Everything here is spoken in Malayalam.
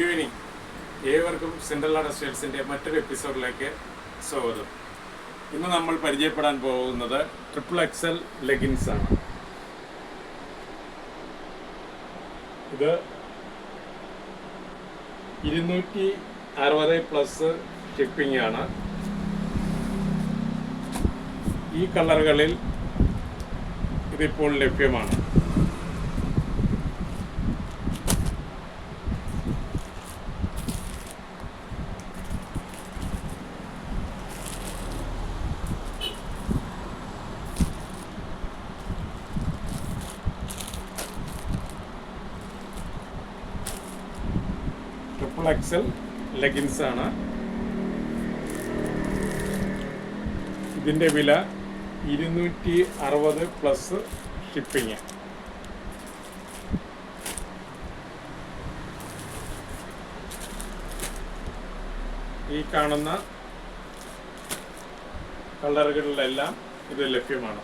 Good evening. ഏവർക്കും സിൻഡ്രല്ല ടെക്സ്റ്റൈൽസിൻ്റെ മറ്റൊരു എപ്പിസോഡിലേക്ക് സ്വാഗതം. ഇന്ന് നമ്മൾ പരിചയപ്പെടാൻ പോകുന്നത് XXL ലെഗിൻസ് ആണ്. ഇത് 260+ ഷിപ്പിംഗ് ആണ്. ഈ കളറുകളിൽ ഇതിപ്പോൾ ലഭ്യമാണ്. XXL ലെഗിൻസ് ആണ്. ഇതിൻ്റെ വില 260+ ഷിപ്പിംഗ്. ഈ കാണുന്ന കളറുകളിലെല്ലാം ഇത് ലഭ്യമാണ്.